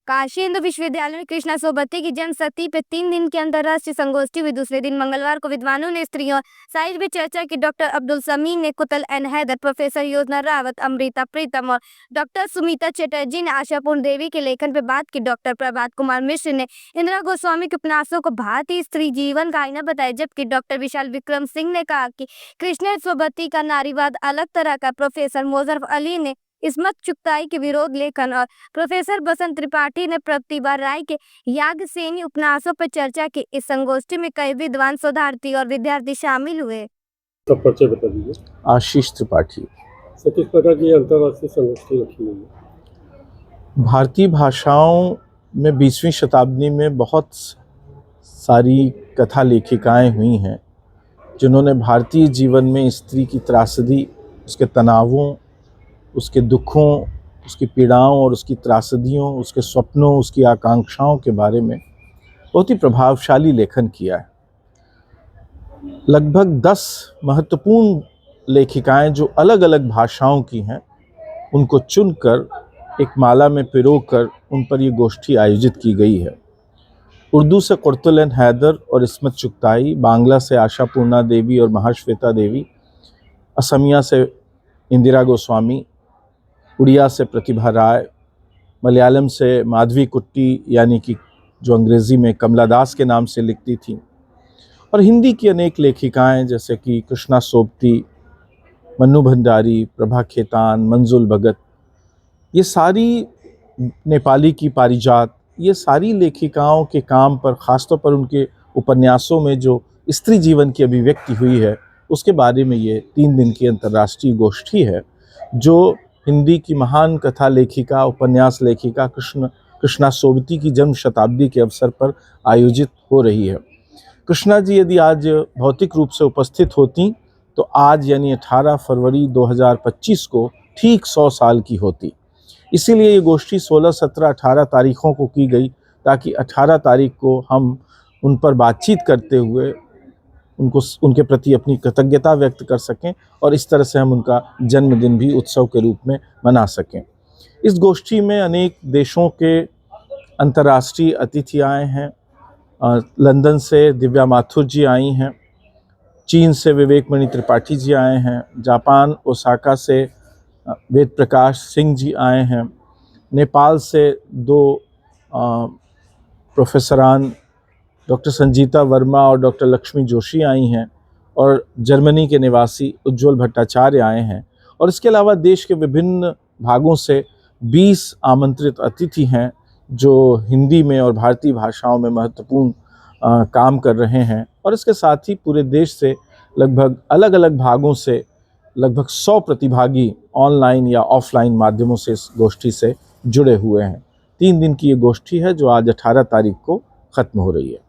काशी हिंदू विश्वविद्यालय में कृष्णा सोबती की जन्म शती पे 3 दिन की अंतर्राष्ट्रीय संगोष्ठी हुई। दूसरे दिन मंगलवार को विद्वानों ने स्त्रियों और साइज में चर्चा की। डॉक्टर अब्दुल समी ने कुतल एन हैदर, प्रोफेसर योजना रावत, अमृता प्रीतम और डॉक्टर सुमिता चटर्जी ने आशापूर्ण देवी के लेखन पर बात की। डॉक्टर प्रभात कुमार मिश्र ने इंदिरा गोस्वामी के उपन्यासों को भारतीय स्त्री जीवन का आईना बताया, जबकि डॉक्टर विशाल विक्रम सिंह ने कहा कि कृष्णा सोबती का नारीवाद अलग तरह का। प्रोफेसर मोजर्फ अली ने इस्मत चुगताई के विरोध लेखन और प्रोफेसर बसंत त्रिपाठी ने प्रतिभा राय के याज्ञसेनी उपन्यासों पर चर्चा की। इस संगोष्ठी में कई विद्वान, शोधार्थी और विद्यार्थी शामिल हुए। सब परिचय बता दीजिए। आशीष त्रिपाठी। सर, किस प्रकार की अंतर्राष्ट्रीय संगोष्ठी रखी हुई है? भारतीय भाषाओं में 20वीं शताब्दी में बहुत सारी कथा लेखिकाएं हुई हैं जिन्होंने भारतीय जीवन में स्त्री की त्रासदी, उसके तनावों, उसके दुखों, उसकी पीड़ाओं और उसकी त्रासदियों, उसके सपनों, उसकी आकांक्षाओं के बारे में बहुत ही प्रभावशाली लेखन किया है। लगभग 10 महत्वपूर्ण लेखिकाएं जो अलग अलग भाषाओं की हैं, उनको चुनकर एक माला में पिरोकर उन पर ये गोष्ठी आयोजित की गई है। उर्दू से कुतल एन हैदर और इस्मत चुगताई, बांग्ला से आशापूर्णा देवी और महाश्वेता देवी, असमिया से इंदिरा गोस्वामी, उड़िया से प्रतिभा राय, मलयालम से माधवी कुट्टी यानी कि जो अंग्रेज़ी में कमला दास के नाम से लिखती थी, और हिंदी की अनेक लेखिकाएं जैसे कि कृष्णा सोबती, मन्नू भंडारी, प्रभा खेतान, मंजुल भगत, ये सारी, नेपाली की पारिजात, ये सारी लेखिकाओं के काम पर, ख़ासतौर पर उनके उपन्यासों में जो स्त्री जीवन की अभिव्यक्ति हुई है, उसके बारे में ये 3 दिन की अंतर्राष्ट्रीय गोष्ठी है जो हिंदी की महान कथा लेखिका, उपन्यास लेखिका कृष्णा सोबती की जन्म शताब्दी के अवसर पर आयोजित हो रही है। कृष्णा जी यदि आज भौतिक रूप से उपस्थित होती तो आज यानी 18 फरवरी 2025 को ठीक 100 साल की होती। इसीलिए ये गोष्ठी 16, 17, 18 तारीखों को की गई ताकि 18 तारीख को हम उन पर बातचीत करते हुए उनके प्रति अपनी कृतज्ञता व्यक्त कर सकें और इस तरह से हम उनका जन्मदिन भी उत्सव के रूप में मना सकें। इस गोष्ठी में अनेक देशों के अंतर्राष्ट्रीय अतिथि आए हैं। लंदन से दिव्या माथुर जी आई हैं, चीन से विवेक मणि त्रिपाठी जी आए हैं, जापान ओसाका से वेद प्रकाश सिंह जी आए हैं, नेपाल से 2 प्रोफेसरान डॉक्टर संजीता वर्मा और डॉक्टर लक्ष्मी जोशी आई हैं, और जर्मनी के निवासी उज्ज्वल भट्टाचार्य आए हैं, और इसके अलावा देश के विभिन्न भागों से 20 आमंत्रित अतिथि हैं जो हिंदी में और भारतीय भाषाओं में महत्वपूर्ण काम कर रहे हैं। और इसके साथ ही पूरे देश से लगभग अलग अलग भागों से लगभग 100 प्रतिभागी ऑनलाइन या ऑफलाइन माध्यमों से इस गोष्ठी से जुड़े हुए हैं। 3 दिन की ये गोष्ठी है जो आज 18 तारीख को ख़त्म हो रही है।